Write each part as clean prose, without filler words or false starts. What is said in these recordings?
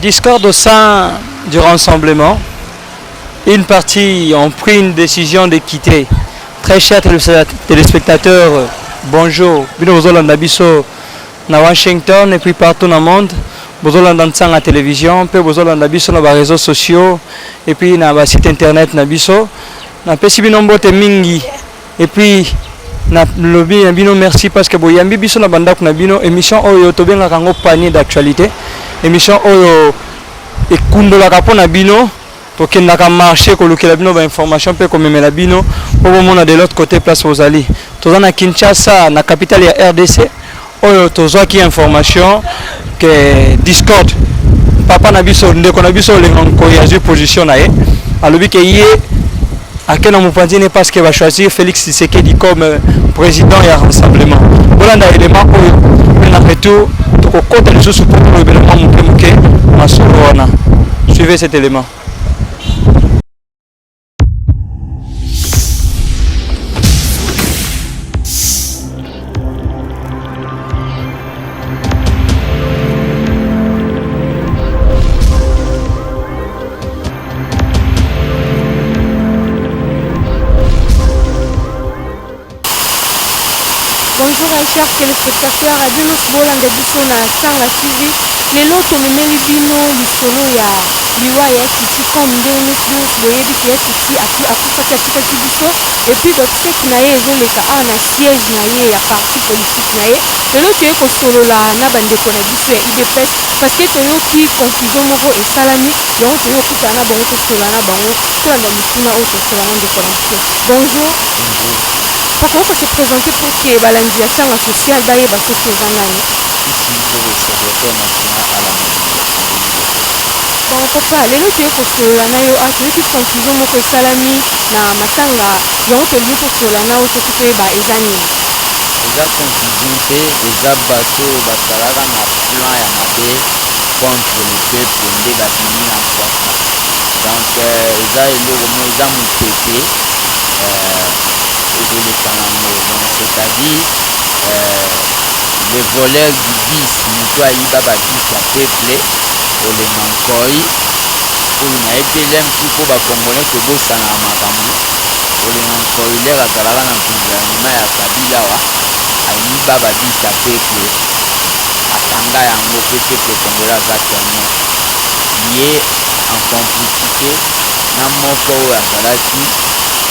Discorde au sein du rassemblement. Une partie ont pris une décision de quitter. Très chers téléspectateurs, bonjour. Bienvenue Nabiso na Washington et puis partout dans le monde. Bonjour dans la télévision, puis bonjour dans Nabiso dans les réseaux sociaux et puis dans le site internet Nabiso. Na pesi binombo te mingi et puis na lobby bino merci parce que boyambi biso na banda kuna bino émission oyo to benga kango panier d'actualité. Émission oyo ekundola kapona bino to kendaka marché ko lokela bino ba information pe ko memela bino po mona de l'autre côté place aux ali. Toza na Kinshasa na capitale ya RDC oyo toza ki information que Discord papa na biso ndeko na biso lenga ko ya position na ye alobi ke ye akena mopanzi parce que va choisir Félix Tshisekedi comme président et rassemblement. Voilà un élément où on a fait tout pour côté les autres pour le élément muke masolona. Suivez cet élément. Bonjour chers téléspectateurs, Adino Bolanda biso na Sanga TV. Lelo tomemeli bino lisolo ya liwa ya Titi comme ndenge bino boyebi ke Titi akufaki atikaki biso et puis boteki na ye ezoleka awa na siège na ye ya parti politique na ye. Lelo toye kosolola na bandeko na biso ya IDPS parce que toyoki confusion moko esalami yango toyokutana na bango tosolola na bango tolanda mituna oyo tosolola na ndeko na biso. Bonjour. Pourquoi on se présenter pour que balanzi ya Sanga social baye baso tozanani? Ici c'est le secrétaire national à la Bon papa, lelo toye kosolola na yo toyoki confusion moko esalami na matanga yango tolingi kosolola na yo soki toyeba eza nini? Eza confusion te, eza bato basalaka na plan ya mabe contre le peuple nde babimi na mpwasa. Donc eza eloko mo eza mopepe c'est-à-dire le voleur du bis moto ayiba babis ya peuple olenga nkoi oyo nayebele mtu mpo bakongole tobosana na makambo olenga nkoi lere azalaka na gouvernement ya Kabila awa ayiba babis ya peuple atanga yango mpe peuple congolais aza témoin ye en complicité na moko oyo azalaki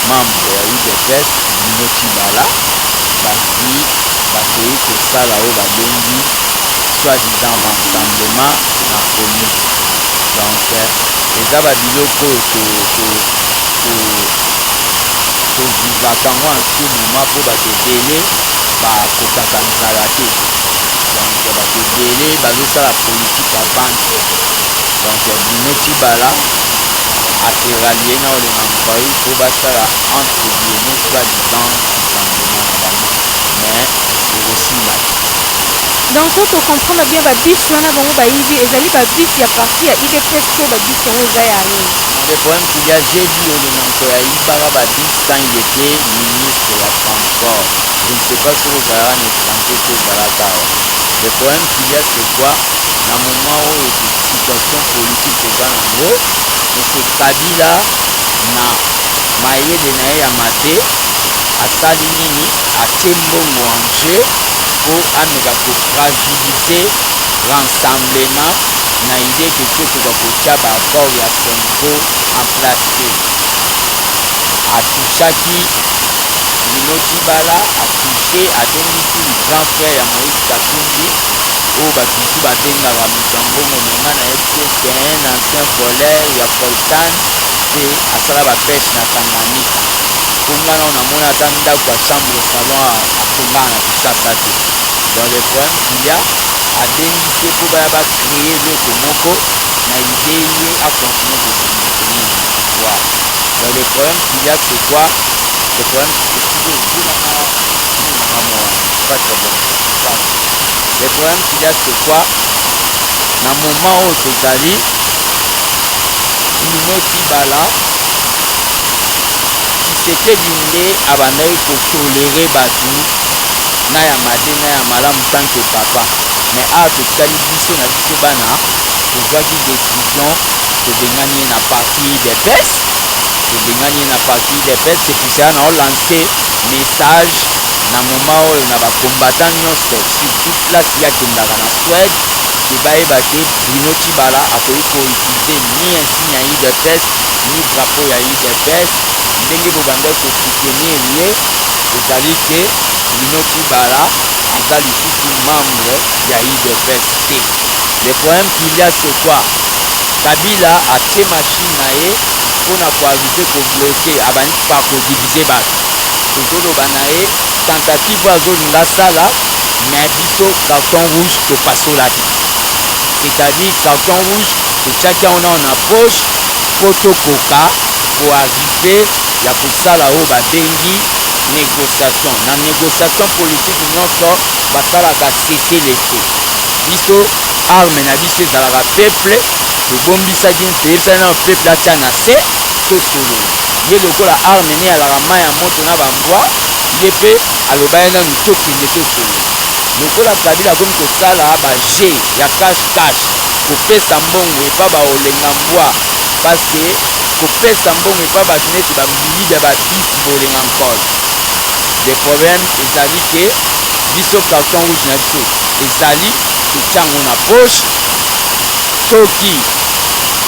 membre ya UDPS Bruno Tshibala bazwi bakoki kosala oyo babengi soi-disant rassemblement na police. Donc eza babiloko oyo tovivaka ngo en ce moment mpo bato ebele bakokaka nzala te. Donc bato ebele bazosala politique ya bande. Donc Bruno Tshibala aserallie na olenga nkoi mpo basala entre guillemets soi-disant rassemblement na bango mais ekosila. Donc quand on comprend bien babis wana bango bayibi ezali babis ya parti ya IDPS to babis yango eza ya nini? Le problème qu'il y a jeudi olenga nkoi ayibaka babis quand il était ministre ya transport. Je ne sais pas si ozalaka na étranger te ozalaka awa. Le problème qu'il y a c'est quoi? Na moment oyo situation politique eza nango Monsieur Kabila na mayele na ye ya mabe asali nini atie mbongo en jeu po ameka kofragilize rassemblement na idée ke tokoka kotia baaccord ya Sonko en place te. Atushaki Bruno Tshibala atushe abengisi grand frère ya Moïse Katumbi oyo bato mosusu babengaka moto ya mbongo menga na ye te c'est un ancien voleur ya coltan pe asala bapeshe na Tanganyika mpo ngana oyo namoni ata ndako ya chambre salon atongaka na kisasa te. Dans le problème qu'il y a abengi te mpo baya bacreye eloko moko na idée ye acontinue kofinitenie na pouvoir. Dans le problème qu'il y a c'est quoi? Le problème Le problème qu'il y a c'est quoi? Na moment oyo tozali Bruno Tshibala Tshisekedi nde abandaki kotolere bato na ya made na ya malamu tanke papa mais awa totali biso na biso bana tozwaki décision tobengani na parti UDPS, tobengani na parti UDPS. C'est pour ça na lancé message na moment oyo na bacombattant nyonso surtout place yakendaka na Swede ke bayeba te Bruno Tshibala akoki koutilize ni insigne ya UDPS ni drapeau ya UDPS. Ndenge bobanda kosoutenir ye ezali ke Bruno Tshibala aza lisusu membre ya UDPS te. Le problème qu'il y a c'est quoi? Kabila atie machine na ye mpona koarrive kobloke abandi par kodivise bato. Tozoloba na ye tentative oyo azolinga sala mais biso carton rouge topasolaki, c'est-à-dire carton rouge totiaki yango na poche mpo tokoka koarrive ya kosala oyo babengi négociation. Na négociation politique nyonso basalaka setele te. Biso arme na biso ezalaka peuple, tobombisaki toyebisani na peuple atia na se tosolola. Ye lokola arme ne alaka mai ya moto na bambwa, ye mpe alobaki nanu tokende tosolola. Lokola Kabila akomi kosala baje ya cache-cache kopesa mbongo epa baolenga mbwa, paske kopesa mbongo epa bato neti bamilibe babisi bolenga nkolo. Le problème ezali ke biso carton rouge na biso ezali totiango na poche, soki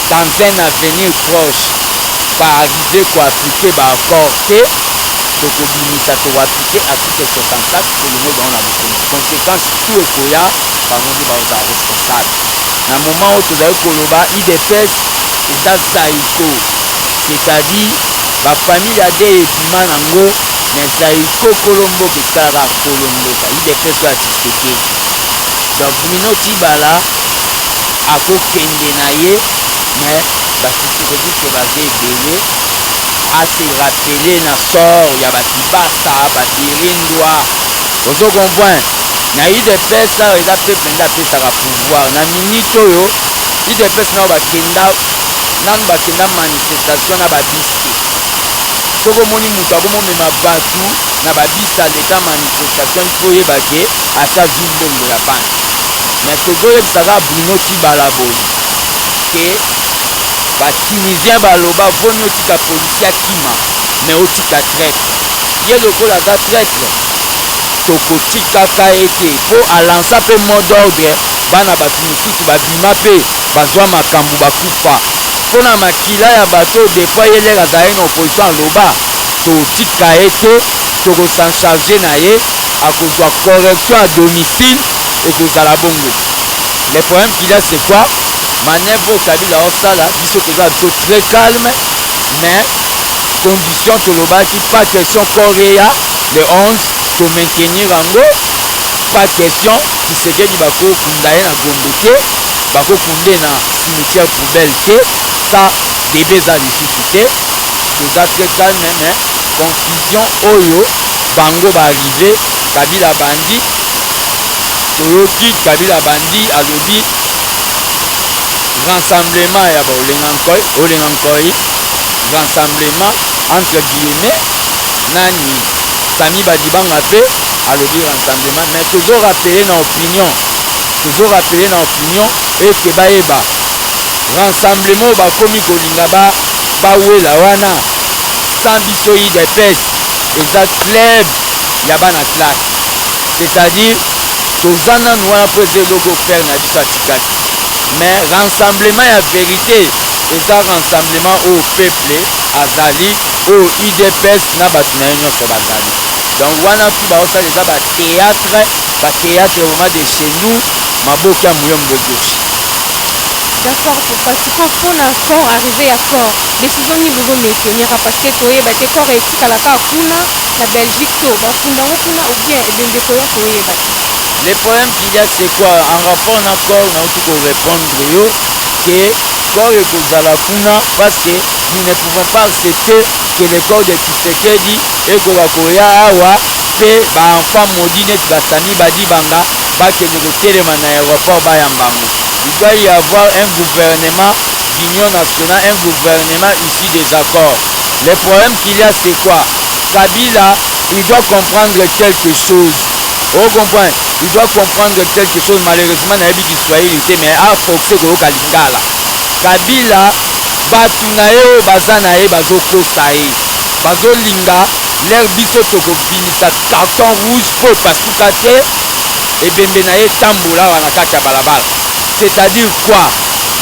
dans un avenir proche baarrive koaplike baaccord te tokobimisa tokoaplike article 64 tolongo bango na bokonzi. Conséquence tout ekoya bango nde bazala responsable. Na moment oyo tozali koloba UDPS eza zaiko, c'est-à-dire bafamille ade ebima nango mais zaiko kolomboka esalaka kolomboka UDPS oyo ya Tshisekedi. Donc Bruno Tshibala akokende na ye mais basikiredike baza ebele ase rappele na sort ya batibasa badirindwa ozo comprendre. Na UDPS ayo eza peuple nde apesaka pouvoir. Na minute oyo UDPS nao bakenda nanu bakenda manifestation na babisi, soki omoni moto akomomema bato na babisi aleka manifestation mpo oyeba ke ata zwi mbongo ya bana. Mais tozoyebisaka Bruno Tshibala boye ke batunisien baloba voni otika polisi akima mais otika traître. Ye lokola aza traître tokotikaka ye te mpo alansa mpe mot d'ordre bana bato mosusu babima mpe bazwa makambo bakufa. Mpona makila ya bato defoi ye lere azali na opposition aloba totika ye te, tokosancharge na ye akozwa correction à domicile ekozala bongo. Le problème qu'il y a c'est quoi? Manœuvre Kabila osala biso toza biso très calme mais condition tolobaki pas question Korea le 11 to maintenir yango, pas question Tshisekedi bakokunda ye na Gombe te, bakokunde na cimetière poubelle te, ça debe eza lisusu te. Toza très calme mais confusion oyo bango baarrive Kabila bandi toyoki Kabila bandi alobi rassemblement ya baolenga nkoi rassemblement entre guillemets nani Sami Badibanga pe alobi rassemblement mais toujours rappeler na opinion eke bayeba rassemblement bakomi kolinga bawela wana sans biso UDPS eza club ya bana classe, c'est-à-dire toza nanu wana mpo eza eloko faire na biso atikati. Mais rassemblement ya vérité eza rassemblement oyo peuple azali oyo UDPS na bato na ye nyonso bazali. Donc wana mpi baosala eza batéâtre vraiment de chez nous maboki ya moyombo gauche. D'accord, papa. Sikoyo mpona corps arrivé ya corps décision nini bozomaintenir parce que toyeba te corps etikalaka kuna na Belgique to bafunda ngo kuna ou bien ebenge koya toyeba te. Le problème qu'il y a c'est quoi? En rapport na corps nauti korépondre yo que corps ekozala kuna parce que nous ne pouvons pas accepter que le corps de Tshisekedi ekoka koya awa mpe baenfant maudit neti basami badibanga bakende kotelema na aéroport bayambango. Il doit y avoir un gouvernement d'union nationale, un gouvernement issu des accords. Le problème qu'il y a c'est quoi? Kabila, il doit comprendre quelque chose. On comprend. Il doit comprendre quelque chose malheureusement dans les Kiswahili, mais à forcer que Lingala. Kabila, Batunae, Bazanae, Bazokosae, Bazolinga, l'air biso tokobinisa carton rouge pour parce que et Bembenae Tamboula Wanakata Balabal. C'est-à-dire quoi?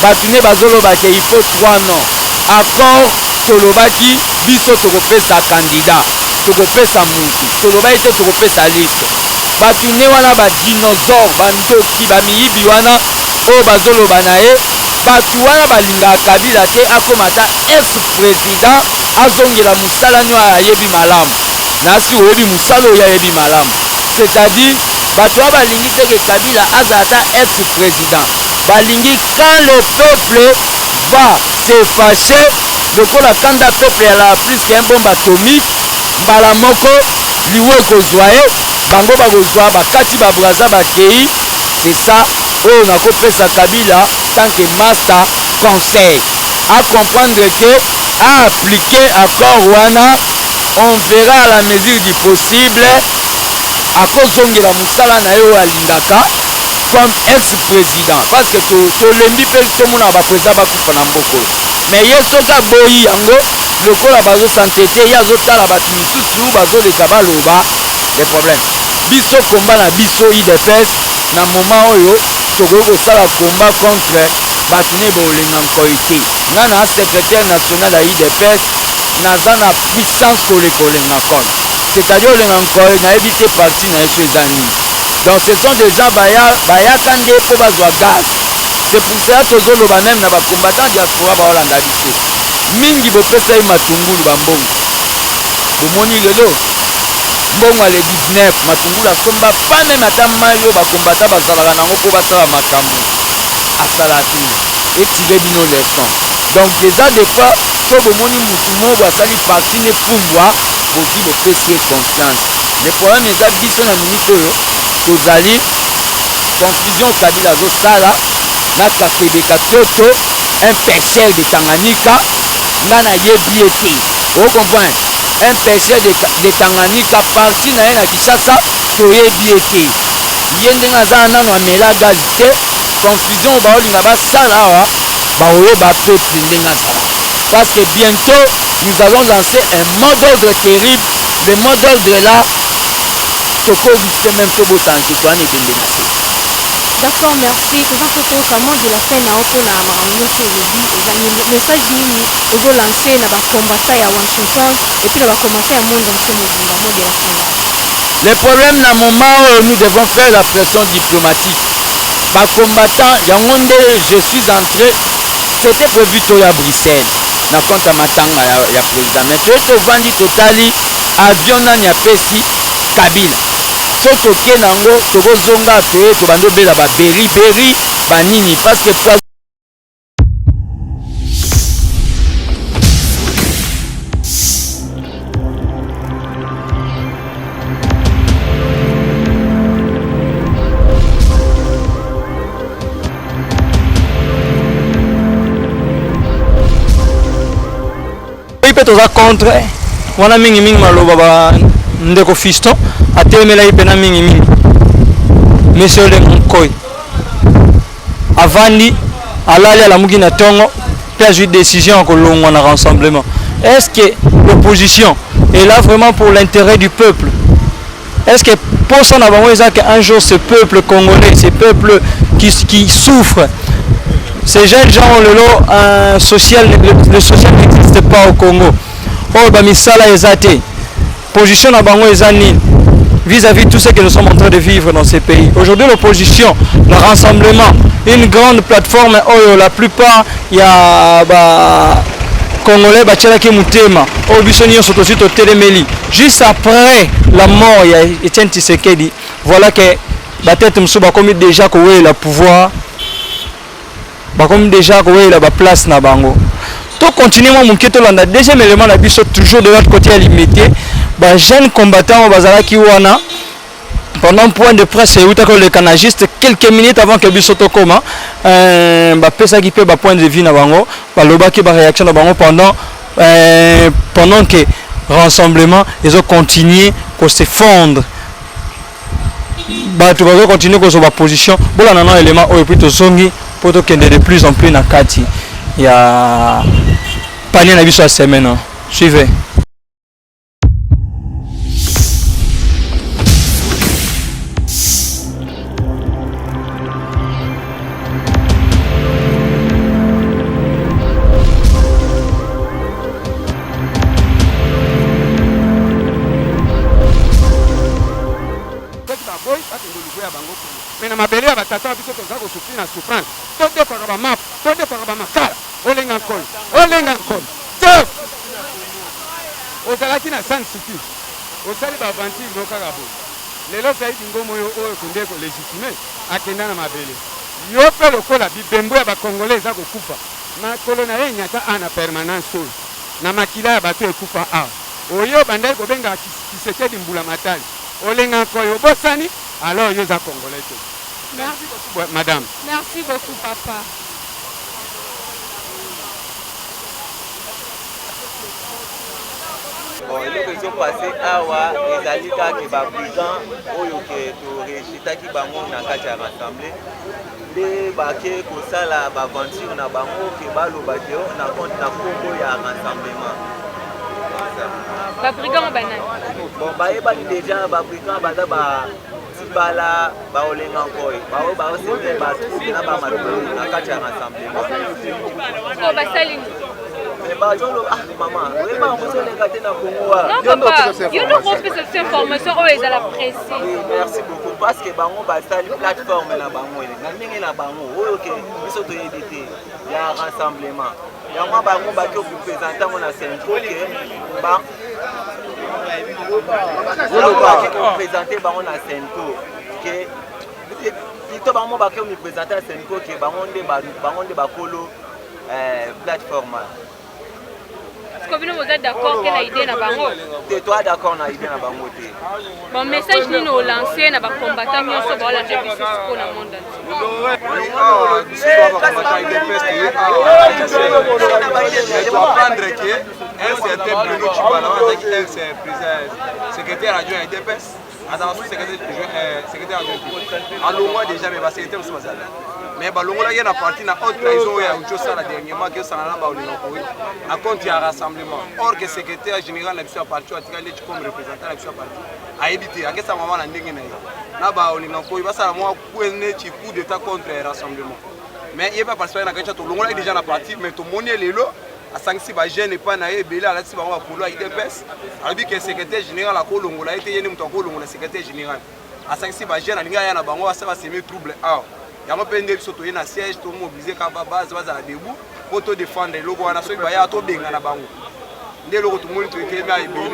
Batune Bazolobake, il faut 3 noms. Accord Tolobaki, biso tokopesa candidat, tokopesa mutu, Toloba ete tokopesa liste. Batune wana ba dinosaure, bandoki, bamiyibi wana, o bazoloba nae, batu wana balinga Kabila te akomata ex-président, azongela musala nyo ayebi malamu. Nasi oyebi musala oyo ayebi malamu. C'est-à-dire, batu wana balingi te ke Kabila azata ex-président. Balingi quand le peuple va se fâcher, le kanda peuple a plus qu'un bombe atomique, mbala moko, liwe kozwae, bango bakozwa, bakati babraza bakei, c'est ça, on a kopesa Kabila tant que master conseil. À comprendre que, à appliquer accord wana, on verra à la mesure du possible, à kozongela musala na yo alingaka, comme ex-président. Parce que tolembi pe tomona ba président bakufa na mboko. Mais yesoka boyi yango, lokola bazo s'entêter, yazotala batu misusu bazoleka baloba des problèmes. Biso combat na biso IDPS na moment oyo tokoki kosala combat contre batu ne bolenga nkoite. Nga na secrétaire national ya IDPS naza na puissance kolenga contre. C'est-à-dire olenga nkoite na yebi te parti na yeso ezani. Donc ce sont des gens bayakande po bazwa gaz. C'est pour ça que tozoloba même na ba combattant diaspora ba Hollanda biso. Mingi bopesa ye matungulu bambongo. Bomoni lelo mbongo le 19 matungulu asomba pas même ata mayo ba combattant bazalaka nango po basala makambo. Asala tout. Et tirer bino leçon. Donc déjà des fois so bomoni mutu mo basali parti ne pouvoir boki bopesi confiance. Le problème est que biso na minute oyo tozali confusion Kabila zosala na Kakebeka Toto un pêcheur de Tanganyika nana yebi ete o comprendre un pêcheur de Tanganyika parti na ye na Kinshasa toyebi ete ye ndenge aza nano amela gaz te confusion baolinga basala awa baoyeba peuple ndenge azala parce que bientôt nous allons lancer un mot d'ordre terrible. Le mot d'ordre là Toko risque même que Botan qui soit né de. D'accord, merci. Tout ça, c'est comment de la fin à Opona le message nini vous lancez na ba combattant à Washington et puis na ba commenter à monde dans ce mot de la fin. Le problème na moment où nous devons faire la pression diplomatique. Ba combattant yangonde je suis entré, c'était prévu tout à Bruxelles. Na compte à matanga ya président. Mais tout au vandi totali avion na nya pesi Kabila. Soto ke nango toko zonga te to bando bela ba beri banini parce que toza contre wana mingi maloba ba ndeko fiston atemela ipena mingi monsieur le Nkoi avandi alali ala mugi na tongo pe a eu décision ko longwa na rassemblement. Est-ce que l'opposition est là vraiment pour l'intérêt du peuple? Est-ce que pour son avant qu'un jour ce peuple congolais, ce peuple qui souffre, ces jeunes gens ont le lot social, le social n'existe pas au Congo. Oh, bamisala ezate. Position à bango ezani vis-à-vis de tout ce que nous sommes en train de vivre dans ces pays. Aujourd'hui, l'opposition, le rassemblement, une grande plateforme, oh, la plupart, il y a Congolais, Bachelaki Moutema, Obisonio Sotosito Téléméli. Juste après la mort, il y a Etienne Tshisekedi. Voilà que la tête Moussouba comme déjà qu'il a le pouvoir. Comme déjà qu'il a la place na bango. Tout continuellement mon keto landa deuxième élément la biso toujours de l'autre côté à limiter. Bah jeunes combattants bazala ki wana pendant point de presse et le canagiste quelques minutes avant que biso to koma bah pesa ki pe ba point de vue na bango ba loba ki ba réaction na bango pendant que rassemblement ils ont continué pour se fondre bato bazo continuer kozwa position bolanda na élément oyo puis tozongi po tokende de plus en plus na kati ya panier na biso ya semaine. Suivez. Mais na mabele ya batata biso toza ko souffrir na souffrance. Tote kwa ba map, tote kwa ba makala. Olenga nkol. Olenga nkol. Chef. Ozalaki na San City. Osali ba aventure no karabo. Lelo sai dingomo yo oyo kunde ko légitimer akenda na mabele. Yo pe lokola bibembo ya ba congolais za ko kufa. Na kolona ye nyata ana permanence so. Na makila ya bato ekufa a. Oyo bandai ko benga Kisekedi Mbula Matali. Olenga nkol yo bosani. Alors, ils sont congolais. Merci beaucoup, madame. Merci beaucoup, papa. Bon, les gens passés awa ezali kaka ba président oyo ke to récita ki bango na kati ya rassemblée de bake kosala ba aventure na bango ke baloba te na compte na kombo ya rassemblement. Ba brigand banani. Bon, ba ebani déjà ba brigand baza ba bala ba olenga nkoi ba osete ba na ba malobelo na kati ya rassemblement. Ko basalini. Bah, maman, vraiment, vous allez gâter dans le Congo. Non, papa, you know what is cette information où est à la presse. Oui, merci beaucoup. Parce que bango basta la plateforme là bango na ndenge na bango oyo ke biso to yebite ya rassemblement. Ya moi bango ba ko présenter mon Senko ke ba Oyo ba ko présenter bango na Senko ke ito bango ba ko mi présenter Senko ke bango nde ba kolo plateforme. Est-ce que vous êtes d'accord que l'idée n'a pas mot? Toi d'accord na idée na bango te. Bon message ni no lancer na ba combattant nyonso ba la jebi siko na monde. Comprendre que un certain Bruno Chibala un secrétaire adjoint IDPS attention secrétaire adjoint alongwa déjà mais ba secrétaire aussi bazala mais balongola yana parti na haute trahison ya uchosa la dernièrement que ça na ba olinga ko na compte ya rassemblement or que secrétaire général na biso parti atika le comme représentant na biso parti a évité akesa mama na ndenge na ba olinga ko basala moi kuene chi coup d'état contre rassemblement mais il va participer na kacha to longola déjà na parti mais to moni lelo a sangsi ba jeune pas na ebele ala si ba wa kolo IDPS abi que secrétaire général a ko longola ete yene muto ko longola secrétaire général a sangsi ba jeune alinga ya na bango asaba semi trouble ah yango pende biso to yena siège to mobiliser ka ba base baza debout pour to défendre le logo wana so ba ya to benga na bango ndé logo to moni to ekema ibele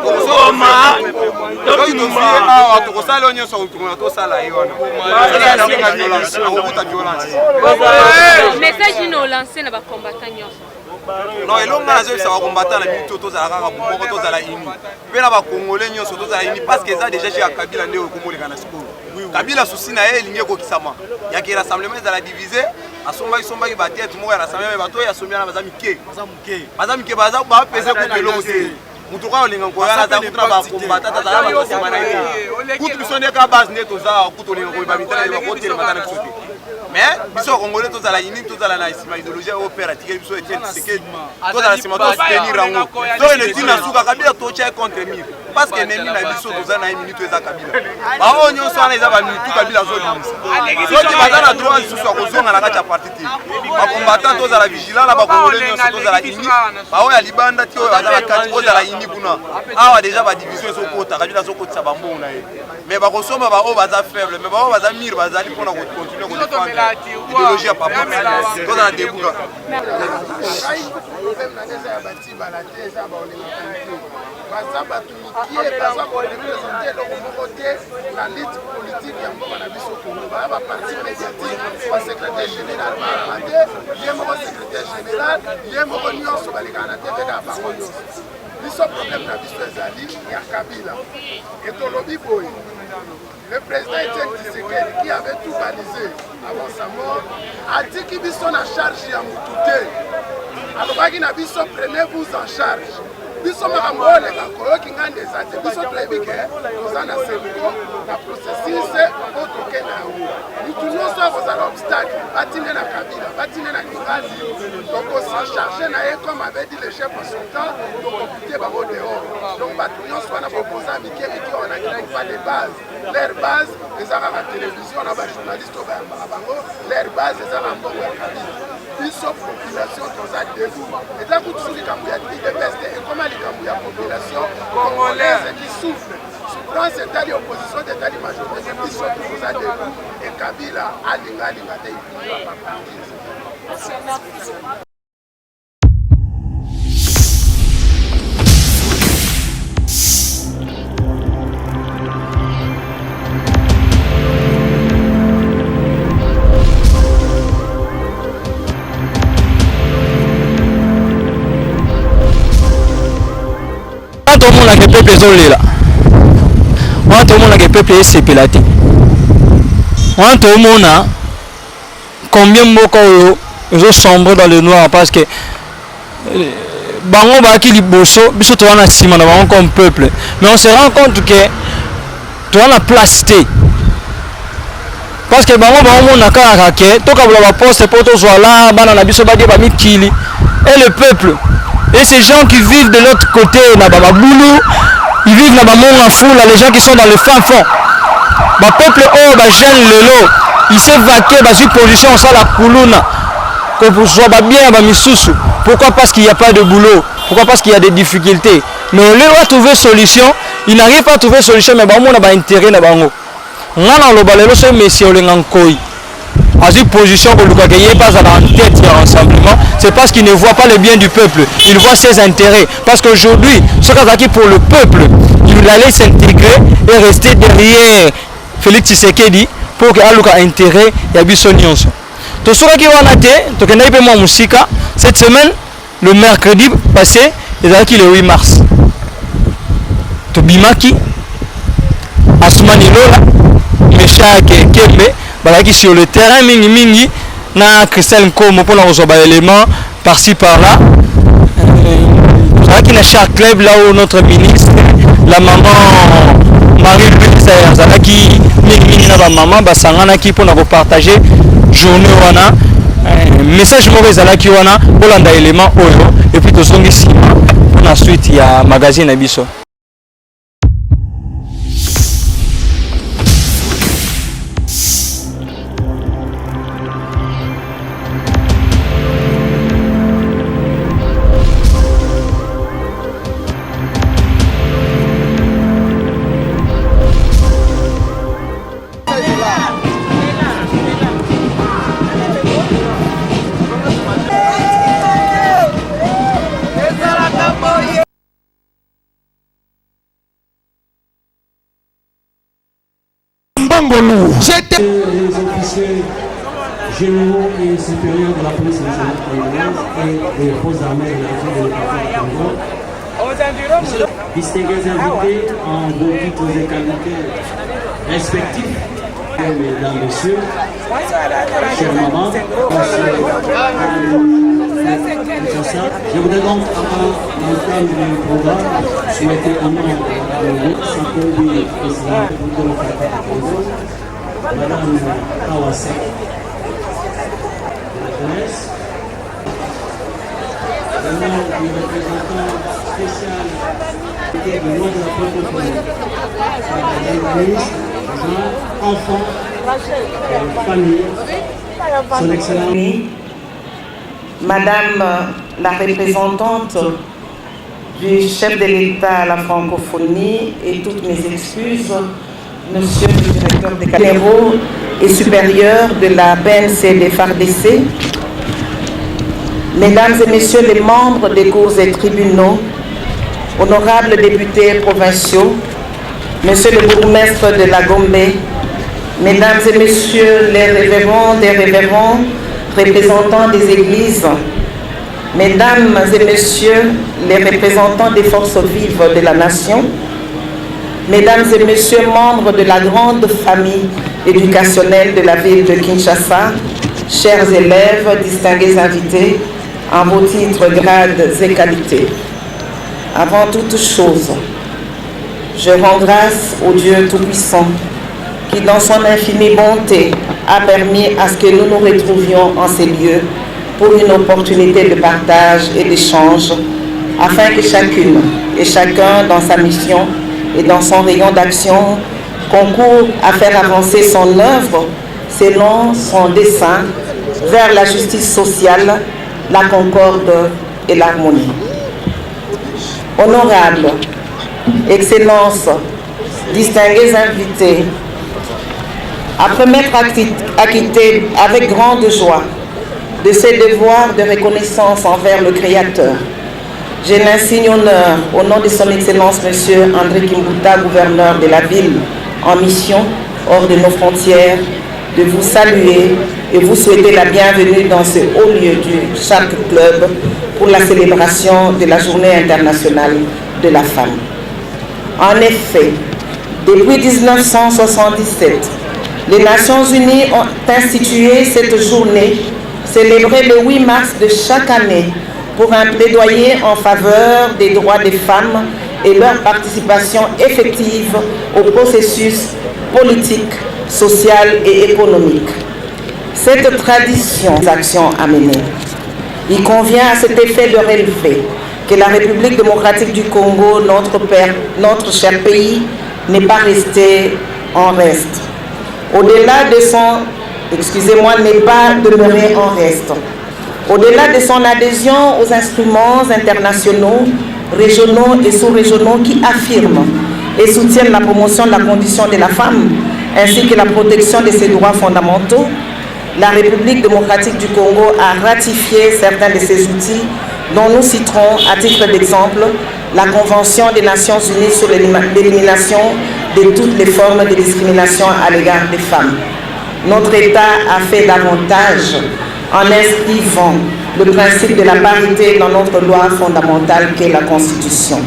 ko so ma to to ah to ko sala onyo so to sala yona na nga violence na kuta violence Message ni no lancer na ba combattant nyonso. Non, et l'homme a dit ça va combattre la minute autour de la rara pour moi autour de la ini. Mais là, Congolais nyonso autour de la ini parce que ça déjà chez Kabila ndé au Congo les Kanasiko. Kabila souci na elle ligne ko kisama. Ya ki rassemblement za la diviser, asomba ki ba tête mo ya rassemblement ba to ya somia na bazamike. Bazamike baza ba pesa ko pelo aussi. Mutuka olinga ko ya za kutra ba combattre ta za ba semana ite. Kutu bisonde ka base neto za kutu olinga ko ba bitala ba ko tele matana kusote. Mais biso Congolais to za la ini to za la na isima idéologie opérative biso etienne c'est to za la sima to soutenir rango to ne tina suka Kabila to cha contre mir parce que nemi na biso to za na minute eza Kabila ba onyo so na eza ba minute Kabila zo dimisa so ti baza na droit susu ko zonga na kacha parti ti ba combattant to za la vigilant na ba Congolais nyonso to za la ini ba oya libanda ti oyo baza la kati to za la ini kuna awa déjà ba division so kota Kabila so kotisa ba mbongo na ye mais ba kosoma ba o baza faible mais ba o baza mir baza li pona ko continuer ko défendre idéologie à papa to za debuka baza bato mikie baza korepresente eloko moko te na lite politique ya mboka na biso Congo baya baparti médiatique basekrétaire général balaba te ye moko secrétaire général ye moko nyonso balekaka na te kaka bango nyonso biso problème na biso ezali ya Kabila etolobi boye le président Etienne Tshisekedi qui avait tout balisé avant sa mort a dit qu'il biso na charge ya mutu te alobaki na biso prenez-vous en charge biso makambo oyo oleka koyoki ngai nde eza te biso toyebi ke toza na semiko na processus oyo tokende yango mutu nyonso akozala obstacle batinde na kabila batinde na kingazi tokocharge na ye comme avait dit le chef consultant tokokute bango dehors donc bato nyonso wana bokoza mike mike wana kinaki pas de base leur base eza kaka télévision na bajournaliste oyo bayambaka bango leur base eza na mbongo ya kabila biso population toza debout eza kutu so likambo ya idps te ekoma likambo ya population congolaise qui souffre souffrance etali opposition te etali majorité biso toza debout ekabila alinga te Tout le monde a que peuple est là. Tout le monde a que peuple est sépilaté. Tout le monde a combien de mots ils sombre dans le noir parce que bango ba ki liboso biso to wana sima na bango comme peuple mais on se rend compte que to wana plasté parce que bango bango na kaka ke to ka bula poste poto zoala bana na biso ba dia ba mikili et le peuple et ces gens qui vivent de l'autre côté na ba boulou ils vivent na ba monga foula les gens qui sont dans le fin fond ba peuple oh ba jeune lelo il s'est vaqué ba sur position ça la kuluna que soit bien ba misusu. Pourquoi? Parce qu'il n'y a pas de boulot. Pourquoi? Parce qu'il y a des difficultés. Mais on leur a trouvé solution. Il n'arrive pas à trouver solution mais bon on a intérêt na bango. On a le balelo ce monsieur Olengankoi. À cette position que Luka Gaye pas en tête du rassemblement, c'est parce qu'il ne voit pas le bien du peuple. Il voit ses intérêts. Parce qu'aujourd'hui, ce qui est acquis pour le peuple, il allait s'intégrer et rester derrière Félix Tshisekedi pour que Aluka intérêt et Abissonions. Tout ce qui va nater, cette semaine, le mercredi passé, il a le 8 mars. Tobimaki, Asumani Lola, Meshak Kembe, balaki sur le terrain mingi na Christelle Nkomo pour recevoir l'élément par-ci par-là. Balaki na chaque club là où notre ministre, la maman Marie-Louise Zalaki mingi na ba maman basangana ki pour partager journée wana message moko ezalaki wana kolanda élément oyo et puis tozongi sima pour la suite ya magazine na biso. J'étais les officiers généraux et supérieurs de la police nationale congolaise et des forces armées de la Congo. Distingués invités en vos titres et qualités respectifs, mesdames, messieurs, chers mamans, je voudrais donc, avant l'entame du programme, souhaiter un nom de Sakobi Madame Kawase, la jeunesse, le nom du représentant spécial du nom de la protocole, Madame ministre, enfants, famille, son excellence. Madame la représentante du chef de l'État à la francophonie et toutes mes excuses, Monsieur le directeur des généraux et supérieurs de la BNC des FARDC, Mesdames et Messieurs les membres des cours et tribunaux, honorables députés provinciaux, Monsieur le bourgmestre de la Gombe, Mesdames et Messieurs les révérends des révérends, représentants des églises, Mesdames et Messieurs les représentants des forces vives de la nation, Mesdames et Messieurs membres de la grande famille éducationnelle de la ville de Kinshasa, chers élèves, distingués invités, en vos titres, grades et qualités. Avant toute chose, je rends grâce au Dieu Tout-Puissant qui, dans son infinie bonté, a permis à ce que nous nous retrouvions en ces lieux pour une opportunité de partage et d'échange, afin que chacune et chacun, dans sa mission et dans son rayon d'action, concourt à faire avancer son œuvre selon son dessein vers la justice sociale, la concorde et l'harmonie. Honorables, Excellences, distingués invités, après m'être acquitté avec grande joie de ces devoirs de reconnaissance envers le Créateur, j'ai l'insigne honneur, au nom de son Excellence M. André Kimbuta, gouverneur de la ville en mission hors de nos frontières, de vous saluer et vous souhaiter la bienvenue dans ce haut lieu du Shark Club pour la célébration de la Journée internationale de la femme. En effet, depuis 1977, les Nations Unies ont institué cette journée, célébrée le 8 mars de chaque année, pour un plaidoyer en faveur des droits des femmes et leur participation effective au processus politique, social et économique. Cette tradition d'actions à mener, il convient à cet effet de relever que la République démocratique du Congo, notre cher pays, n'est pas restée en reste. Au-delà de son, n'est pas demeuré en reste. Au-delà de son adhésion aux instruments internationaux, régionaux et sous-régionaux qui affirment et soutiennent la promotion de la condition de la femme, ainsi que la protection de ses droits fondamentaux, la République démocratique du Congo a ratifié certains de ces outils, dont nous citerons à titre d'exemple la Convention des Nations Unies sur l'élimination de toutes les formes de discrimination à l'égard des femmes. Notre État a fait davantage en inscrivant le principe de la parité dans notre loi fondamentale qu'est la Constitution.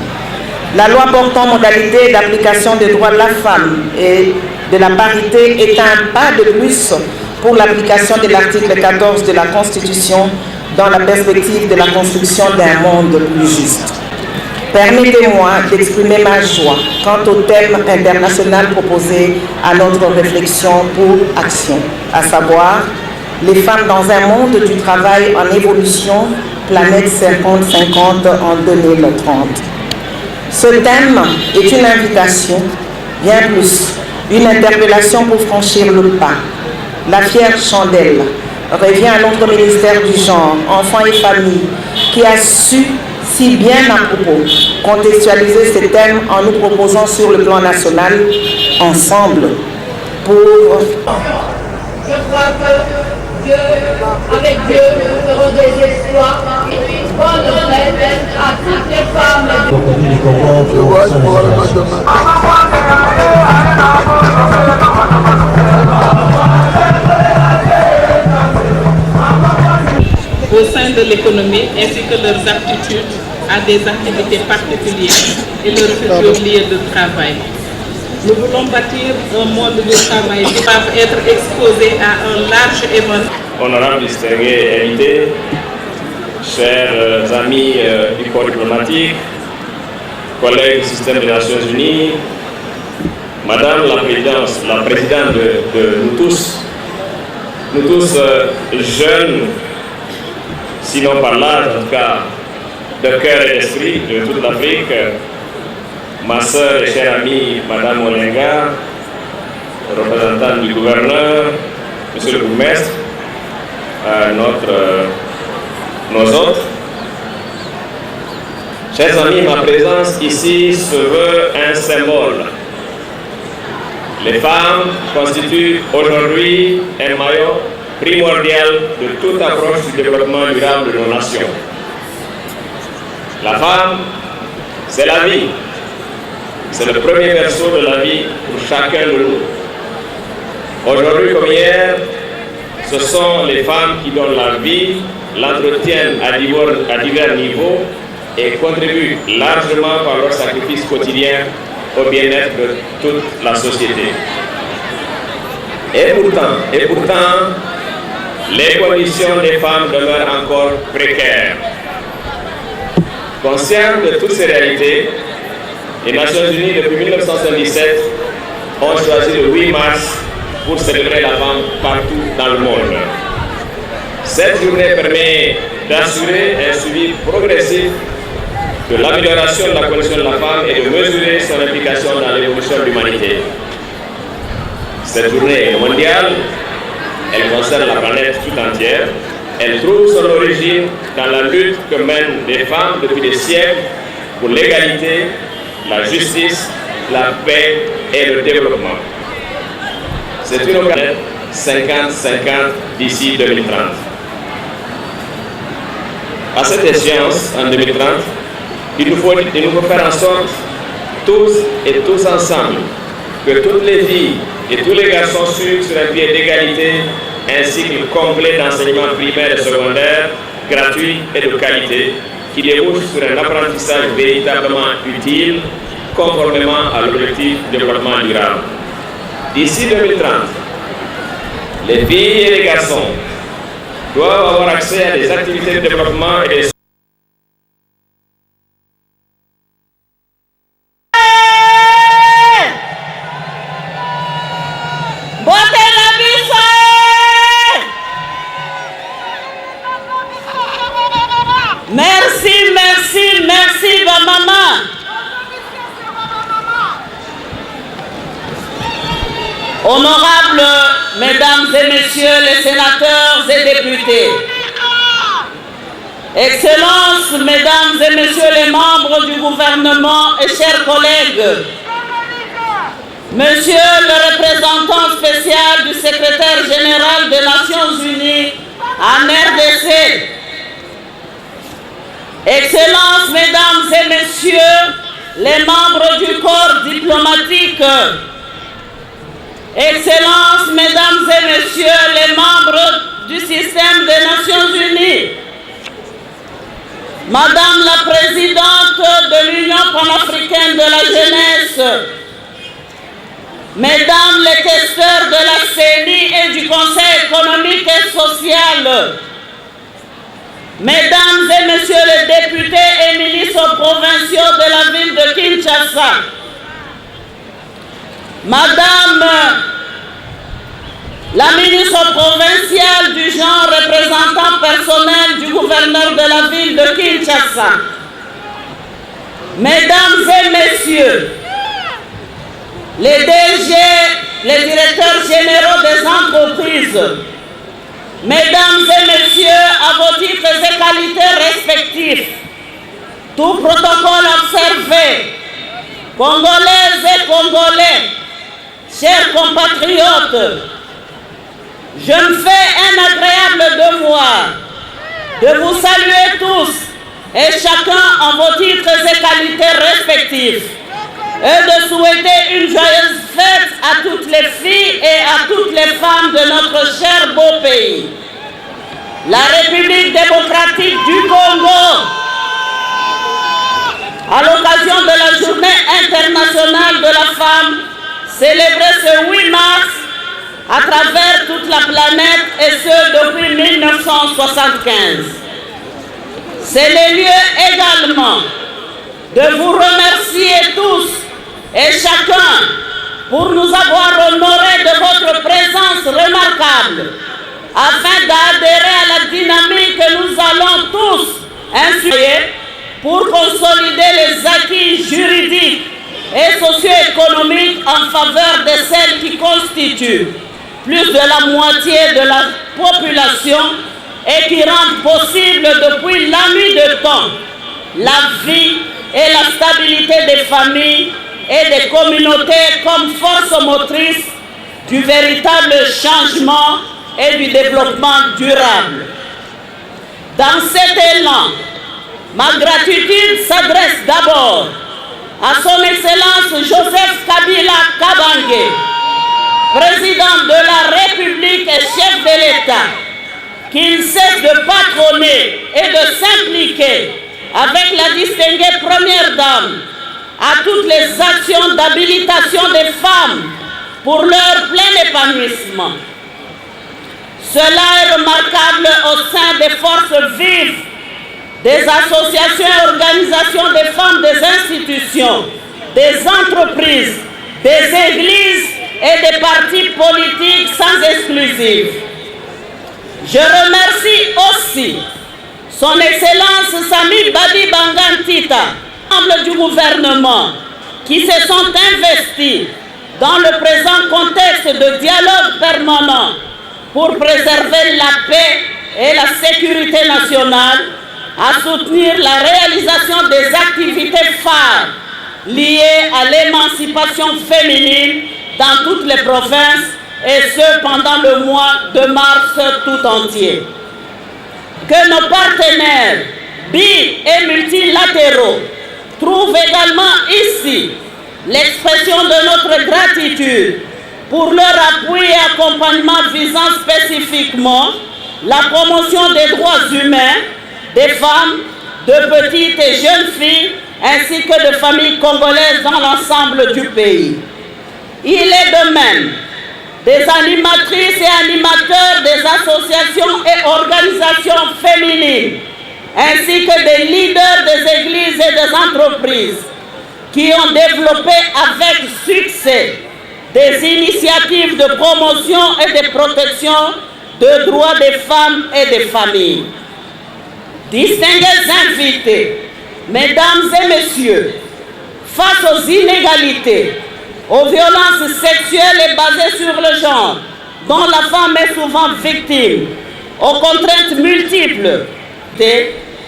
La loi portant modalité d'application des droits de la femme et de la parité est un pas de plus pour l'application de l'article 14 de la Constitution dans la perspective de la construction d'un monde plus juste. Permettez-moi d'exprimer ma joie quant au thème international proposé à notre réflexion pour action, à savoir les femmes dans un monde du travail en évolution, planète 50-50 en 2030. Ce thème est une invitation, bien plus, une interpellation pour franchir le pas. La fière chandelle revient à notre ministère du genre, enfants et familles, qui a su si bien à propos contextualiser ces thèmes en nous proposant sur le plan national, ensemble, pour... Je crois que Dieu, avec Dieu, nous ferons des exploits. Bonne fête à toutes les femmes. Au sein de l'économie ainsi que leurs aptitudes à des activités particulières et leur futur lieu de travail. Nous voulons bâtir un monde de travail qui va être exposé à un large éventail. Honorables distingués invités, chers amis du corps diplomatique, collègues du système des Nations Unies, Madame la présidente de nous tous jeunes, sinon par l'âge, en tout cas de cœur et d'esprit de toute l'Afrique, ma soeur et chère amie Madame Olenga, représentante du gouverneur, Monsieur le bourgmestre, nos autres. Chers amis, ma présence ici se veut un symbole. Les femmes constituent aujourd'hui un maillon primordial de toute approche du développement durable de nos nations. La femme, c'est la vie. C'est le premier berceau de la vie pour chacun de nous. Aujourd'hui comme hier, ce sont les femmes qui donnent la vie, l'entretiennent à divers niveaux et contribuent largement par leur sacrifice quotidien au bien-être de toute la société. Et pourtant, les conditions des femmes demeurent encore précaires. Conscients de toutes ces réalités, les Nations Unies depuis 1977 ont choisi le 8 mars pour célébrer la femme partout dans le monde. Cette journée permet d'assurer un suivi progressif de l'amélioration de la condition de la femme et de mesurer son implication dans l'évolution de l'humanité. Cette journée mondiale, elle concerne la planète tout entière. Elle trouve son origine dans la lutte que mènent les femmes depuis des siècles pour l'égalité, la justice, la paix et le développement. C'est une occasion 50-50 d'ici 2030. À cette échéance, en 2030, il nous faut faire en sorte, tous et tous ensemble, que toutes les filles et tous les garçons suivent sur un pied d'égalité un cycle complet d'enseignement primaire et secondaire, gratuit et de qualité, qui débouche sur un apprentissage véritablement utile, conformément à l'objectif de développement durable. D'ici 2030, les filles et les garçons doivent avoir accès à des activités de développement et des Merci, ma maman. Honorables mesdames et messieurs les sénateurs et députés, Excellences, mesdames et messieurs les membres du gouvernement et chers collègues, Monsieur le représentant spécial du secrétaire général des Nations Unies en RDC, Excellences, mesdames et messieurs les membres du corps diplomatique, Excellences, mesdames et messieurs les membres du système des Nations Unies, Madame la Présidente de l'Union panafricaine de la jeunesse, Mesdames les questeurs de la CENI et du Conseil économique et social, Mesdames et Messieurs les députés et ministres provinciaux de la ville de Kinshasa, Madame la ministre provinciale du genre, représentant personnel du gouverneur de la ville de Kinshasa, Mesdames et Messieurs, les DG, les directeurs généraux des entreprises, Mesdames et Messieurs, à vos titres et qualités respectifs, tout protocole observé, Congolaises et Congolais, chers compatriotes, je me fais un agréable devoir de vous saluer tous et chacun en vos titres et qualités respectifs et de souhaiter une joyeuse fête à toutes les filles et à toutes les femmes de notre cher beau pays. La République démocratique du Congo, à l'occasion de la Journée internationale de la femme, célébrée ce 8 mars à travers toute la planète et ce depuis 1975. C'est le lieu également de vous remercier tous et chacun pour nous avoir honorés de votre présence remarquable afin d'adhérer à la dynamique que nous allons tous insuffler pour consolider les acquis juridiques et socio-économiques en faveur de celles qui constituent plus de la moitié de la population et qui rendent possible depuis la nuit de temps la vie et la stabilité des familles et des communautés comme force motrice du véritable changement et du développement durable. Dans cet élan, ma gratitude s'adresse d'abord à son Excellence Joseph Kabila Kabange, président de la République et chef de l'État, qui ne cesse de patronner et de s'impliquer avec la distinguée première dame à toutes les actions d'habilitation des femmes pour leur plein épanouissement. Cela est remarquable au sein des forces vives des associations et organisations des femmes des institutions, des entreprises, des églises et des partis politiques sans exclusive. Je remercie aussi Son Excellence Sami Badi Bangantita, membre du gouvernement, qui se sont investis dans le présent contexte de dialogue permanent pour préserver la paix et la sécurité nationale, à soutenir la réalisation des activités phares liées à l'émancipation féminine dans toutes les provinces, et ce pendant le mois de mars tout entier. Que nos partenaires bi- et multilatéraux trouvent également ici l'expression de notre gratitude pour leur appui et accompagnement visant spécifiquement la promotion des droits humains des femmes, de petites et jeunes filles, ainsi que de familles congolaises dans l'ensemble du pays. Il est de même des animatrices et animateurs des associations et organisations féminines, ainsi que des leaders des églises et des entreprises qui ont développé avec succès des initiatives de promotion et de protection des droits des femmes et des familles. Distingués invités, mesdames et messieurs, face aux inégalités, aux violences sexuelles et basées sur le genre, dont la femme est souvent victime, aux contraintes multiples,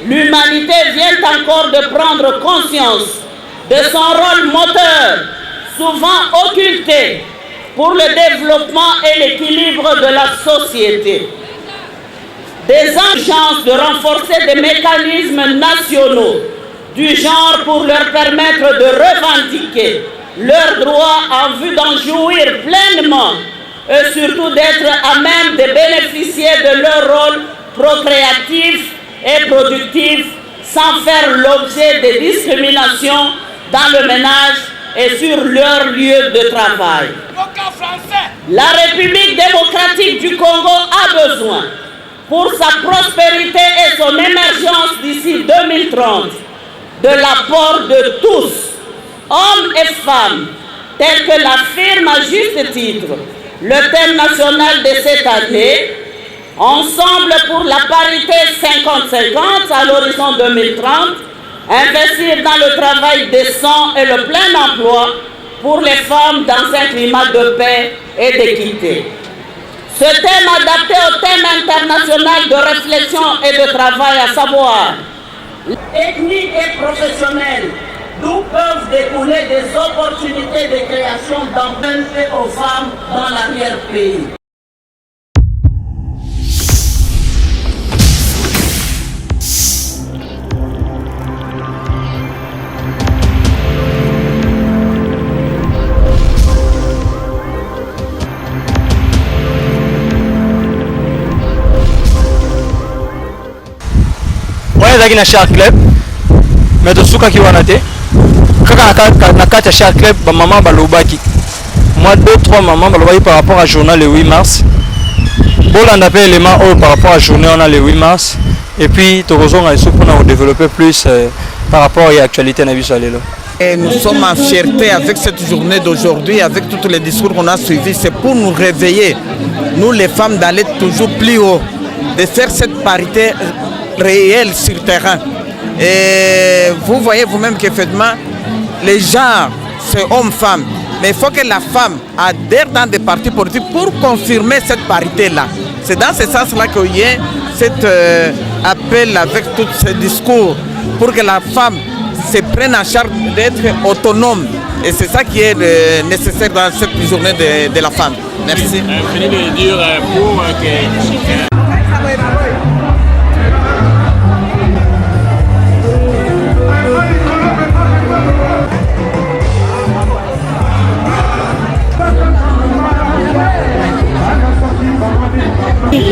l'humanité vient encore de prendre conscience de son rôle moteur, souvent occulté, pour le développement et l'équilibre de la société. Des urgences de renforcer des mécanismes nationaux du genre pour leur permettre de revendiquer leurs droits en vue d'en jouir pleinement et surtout d'être à même de bénéficier de leur rôle procréatif et productif sans faire l'objet de discriminations dans le ménage et sur leur lieu de travail. La République démocratique du Congo a besoin, pour sa prospérité et son émergence d'ici 2030, de l'apport de tous, hommes et femmes, tel que l'affirme à juste titre le thème national de cette année, Ensemble pour la parité 50-50 à l'horizon 2030, investir dans le travail décent et le plein emploi pour les femmes dans un climat de paix et d'équité. Ce thème adapté au thème international de réflexion et de travail, à savoir technique et professionnelle, d'où peuvent découler des opportunités de création d'emplois faits aux femmes dans l'arrière-pays. ezalaki na Shark Club mais tosukaki wana te kaka na kati ya Shark Club bamama balobaki moi 2-3 mamans balobaki par rapport à journée le 8 mars bolanda mpe élément oyo par rapport à journée wana le 8 mars et puis tokozonga esu mpona kodévelopper plus par rapport à l'actualité na biso ya lelo. Et nous sommes en fierté avec cette journée d'aujourd'hui, avec tous les discours qu'on a suivis, c'est pour nous réveiller, nous les femmes, d'aller toujours plus haut, de faire cette parité réel sur terrain. Et vous voyez vous-même qu'effectivement, les genres, c'est homme-femme. Mais il faut que la femme adhère dans des partis politiques pour confirmer cette parité-là. C'est dans ce sens-là qu'il y a cet appel avec tous ces discours pour que la femme se prenne en charge d'être autonome. Et c'est ça qui est nécessaire dans cette journée de la femme. Merci.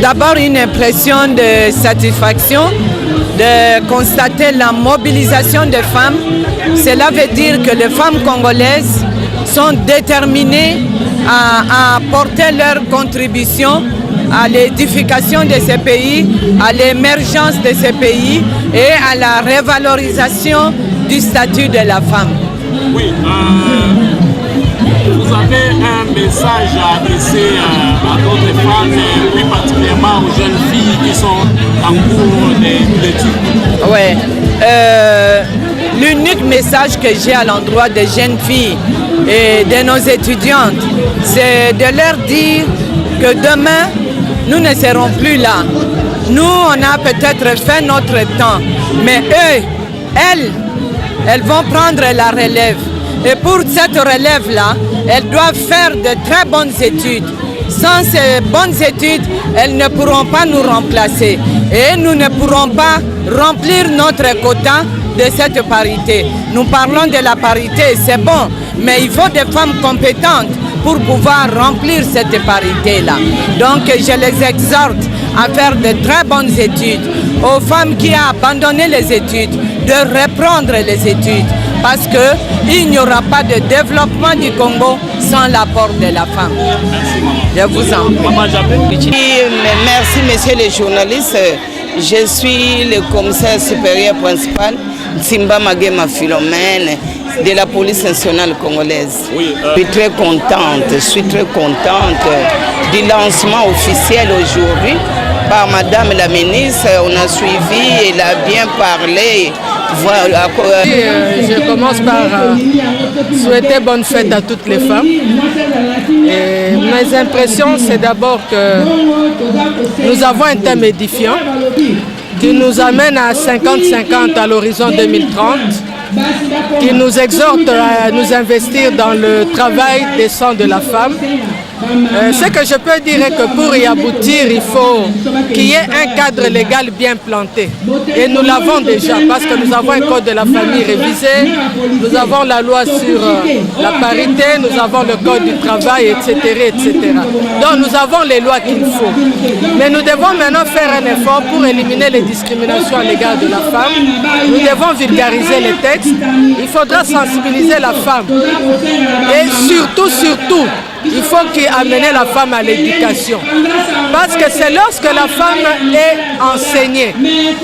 D'abord une impression de satisfaction de constater la mobilisation des femmes. Cela veut dire que les femmes congolaises sont déterminées à apporter leur contribution à l'édification de ces pays, à l'émergence de ces pays et à la révalorisation du statut de la femme. Oui, vous avez un message à adresser à d'autres femmes, plus particulièrement aux jeunes filles qui sont en cours d'études. Oui, l'unique message que j'ai à l'endroit des jeunes filles et de nos étudiantes, c'est de leur dire que demain, nous ne serons plus là. Nous, on a peut-être fait notre temps, mais eux, elles vont prendre la relève. Et pour cette relève-là, elles doivent faire de très bonnes études. Sans ces bonnes études, elles ne pourront pas nous remplacer. Et nous ne pourrons pas remplir notre quota de cette parité. Nous parlons de la parité, c'est bon, mais il faut des femmes compétentes pour pouvoir remplir cette parité-là. Donc je les exhorte à faire de très bonnes études. Aux femmes qui ont abandonné les études, de reprendre les études. Parce qu'il n'y aura pas de développement du Congo sans l'apport de la femme. Je vous en prie. Merci, messieurs les journalistes. Je suis le commissaire supérieur principal, Simba Magema Philomène, de la police nationale congolaise. Je suis très contente du lancement officiel aujourd'hui par Madame la ministre. On a suivi, elle a bien parlé. Voilà. Je commence par souhaiter bonne fête à toutes les femmes. Et mes impressions, c'est d'abord que nous avons un thème édifiant qui nous amène à 50-50 à l'horizon 2030, qui nous exhorte à nous investir dans le travail décent de la femme. Ce que je peux dire est que pour y aboutir, il faut qu'il y ait un cadre légal bien planté. Et nous l'avons déjà parce que nous avons un code de la famille révisé, nous avons la loi sur la parité, nous avons le code du travail, etc., etc. Donc nous avons les lois qu'il faut. Mais nous devons maintenant faire un effort pour éliminer les discriminations à l'égard de la femme. Nous devons vulgariser les textes. Il faudra sensibiliser la femme. Et surtout, il faut amener la femme à l'éducation. Parce que c'est lorsque la femme est enseignée,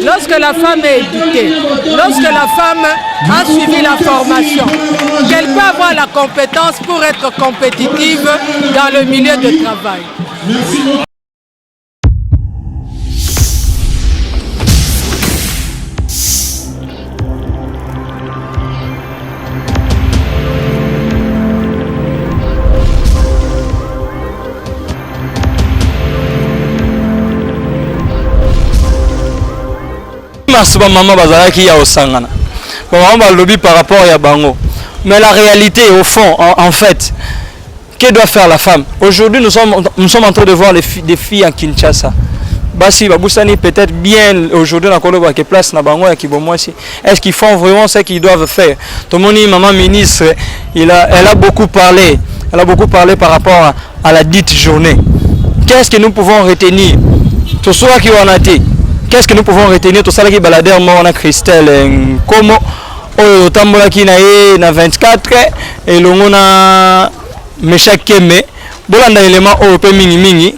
lorsque la femme est éduquée, lorsque la femme a suivi la formation, qu'elle peut avoir la compétence pour être compétitive dans le milieu de travail. Maman bazalaki ya osangana. Maman ba lobby par rapport à bango. Mais la réalité au fond, en fait, que doit faire la femme? Aujourd'hui, nous sommes en train de voir des filles en Kinshasa. Basi babusani peut-être bien aujourd'hui na koloba que place na bango ya kibomwasi. Est-ce qu'ils font vraiment ce qu'ils doivent faire? Tout le monde, maman ministre, elle a beaucoup parlé. Elle a beaucoup parlé par rapport à la dite journée. Qu'est-ce que nous pouvons retenir? Tout ce qui en a été. Qu'est-ce que nous pouvons retenir? Tout ça qui baladeur moi on a Christelle comment au tambola qui na 24 et l'on a Meshak Keme bolanda élément au pe mingi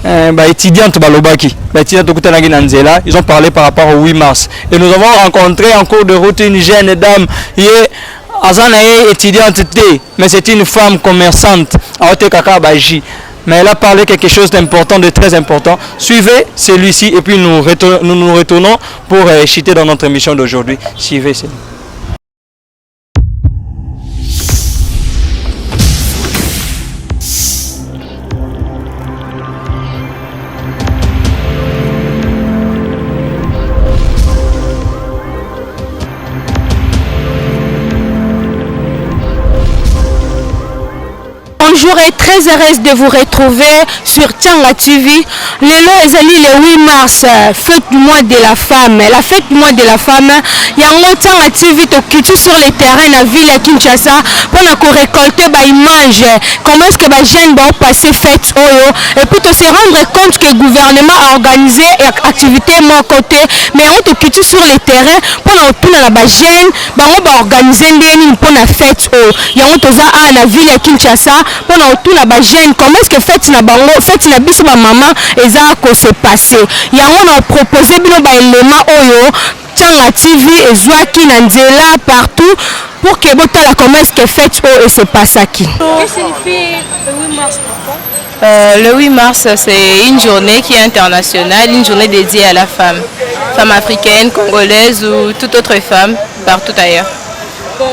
ba étudiante balobaki ba étudiante kutanagi na nzela. Ils ont parlé par rapport au 8 mars et nous avons rencontré en cours de route une jeune dame azana étudiante mais c'est une femme commerçante à Otekaka Baji. Mais elle a parlé quelque chose d'important, de très important. Suivez celui-ci et puis nous nous retournons pour chuter dans notre émission d'aujourd'hui. Suivez celui-ci. Bonjour et très heureuse de vous retrouver sur Tchanga TV. Lelo ezali le 8 mars, fête du mois de la femme. La fête du mois de la femme, yango Tchanga TV tokiti sur les terrains de la ville de Kinshasa pour récolter des images. Comment est-ce que les jeunes vont passer fête et puis se rendre compte que le gouvernement a organisé une activité de mon côté, mais on tokiti sur les terrains pour les jeunes, on va organiser pour la fête. Yango toza à la ville de Kinshasa. pendant tout la jeune comment est-ce que fête na bango fête na biso ba maman eza ko se passer yango na proposer bino ba élément oyo Tchanga TV ezwaki na nzela partout pour que botala comment est-ce que fête oyo se passe qui. Qu'est-ce que signifie le 8 mars papa? Le 8 mars, c'est une journée qui est internationale, une journée dédiée à la femme africaine, congolaise ou toute autre femme, partout ailleurs. Bon,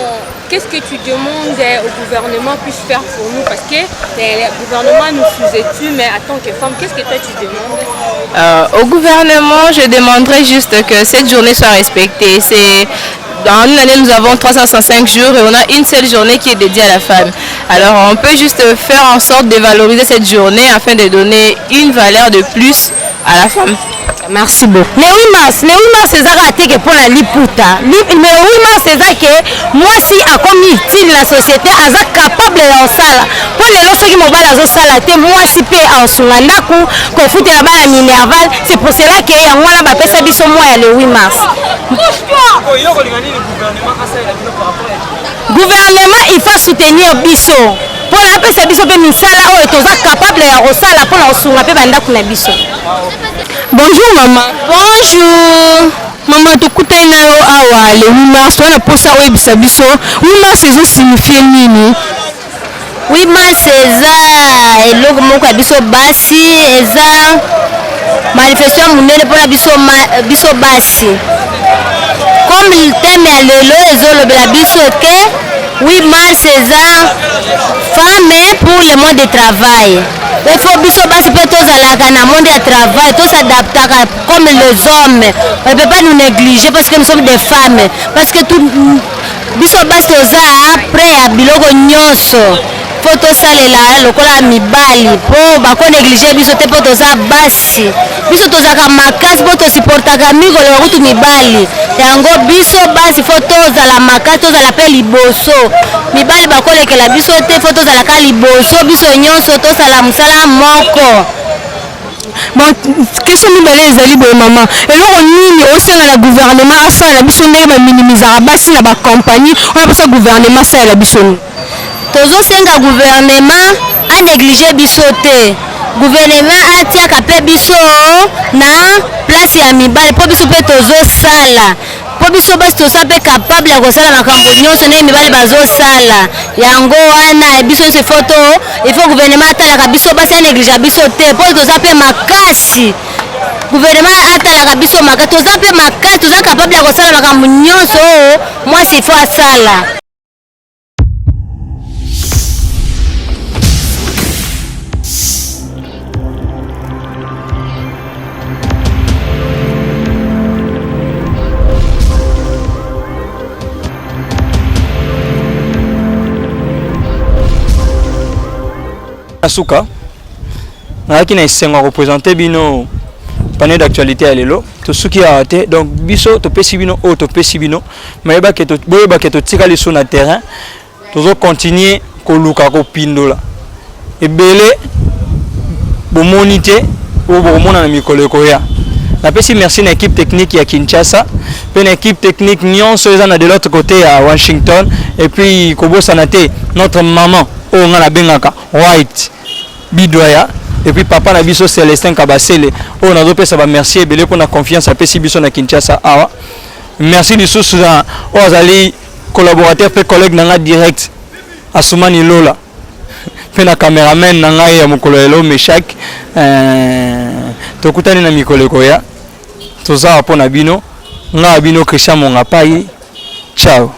qu'est-ce que tu demandes au gouvernement puisse faire pour nous? Parce que le gouvernement nous sous-estime, mais en tant que femme, qu'est-ce que toi tu demandes? Au gouvernement, je demanderais juste que cette journée soit respectée. Dans une année, nous avons 365 jours et on a une seule journée qui est dédiée à la femme. Alors, on peut juste faire en sorte de valoriser cette journée afin de donner une valeur de plus à la femme. Merci beaucoup. Le 8 mars, c'est ça que pour la liputa. Mais le 8 mars, c'est ça que moi, si à comme utile la société, à ça capable de sala. Pour les lorsques qui m'ont la sala, moi si paie en Sungandaku, qu'on fout la balle à Minerval, c'est pour cela que moi là, ma ça biso moi le 8 mars. Gouvernement, il faut soutenir biso. Pour la paix, c'est biso pe misala o etoza capable ya osala pour la sunga pe banda kuna biso. Bonjour maman. Bonjour. Maman tukutana nayo awa le 8 mars wana posa oyebisa biso 8 mars ezo signifie nini? 8 mars eza eloko moko ya biso basi eza manifestation munene mpona biso basi. Comme le thème ya lelo ezolobela biso ke 8 mars eza femme pour le monde de travail. Il faut biso basi pe tozalaka na monde de travail, tous s'adaptaka comme les hommes. On ne peut pas nous négliger parce que nous sommes des femmes. Parce que tout biso basi toza après ya biloko nyonso. Faut tosalela lokola mibali po bako négliger biso te po toza basi. Biso tozaka makasi po tosupportaka mikolo ya kutu mibali. Yango biso basi faut tozala makasi tozala pe liboso. Mibali bakolekela biso te faut tozala ka liboso biso nyonso tosala musala moko. Bon, question mibale ezali boye maman. Eloko nini osenga na gouvernement asala na biso ndenge ba minimiser basi na ba compagnie, on a ça gouvernement ça la biso. Tozosenga gouvernement a négligé biso te. Gouvernement atiaka pe biso na place ya mibali po biso pe tozosala. Po biso basi toza pe capable ya kosala makambo nyonso ndenge mibali bazosala. Yango wana biso se photo il faut gouvernement atalaka biso basi a négligé biso te po toza pe makasi. Gouvernement atalaka biso makasi toza pe makasi toza capable ya kosala makambo nyonso moi c'est faut asala. Asuka, qui n'a pas représenté bino panel d'actualité à l'élo, tout ce qui a raté, donc biso to pesibino o to pesibino, mais ba que to tika les sur le terrain, toujours continuer ko luka ko pindola. Et belé bo monité ou bo mona na mikolo koya. Na pesi merci à l'équipe technique à Kinshasa, puis l'équipe technique nyonso ezana de l'autre côté à Washington et puis Kobo Sanate, notre maman o ngala bengaka White Bidoya et puis papa na biso Célestin Kabasele on a dopé ça va merci belé pour la confiance à pesi biso na Kinshasa awa merci du sous aux ali collaborateur pe collègue nanga direct Asumani Lola pe na cameraman nanga ya mukolo elo Meshak tokutani na mikolo koya toza pona bino nga bino Christian Mongapai ciao.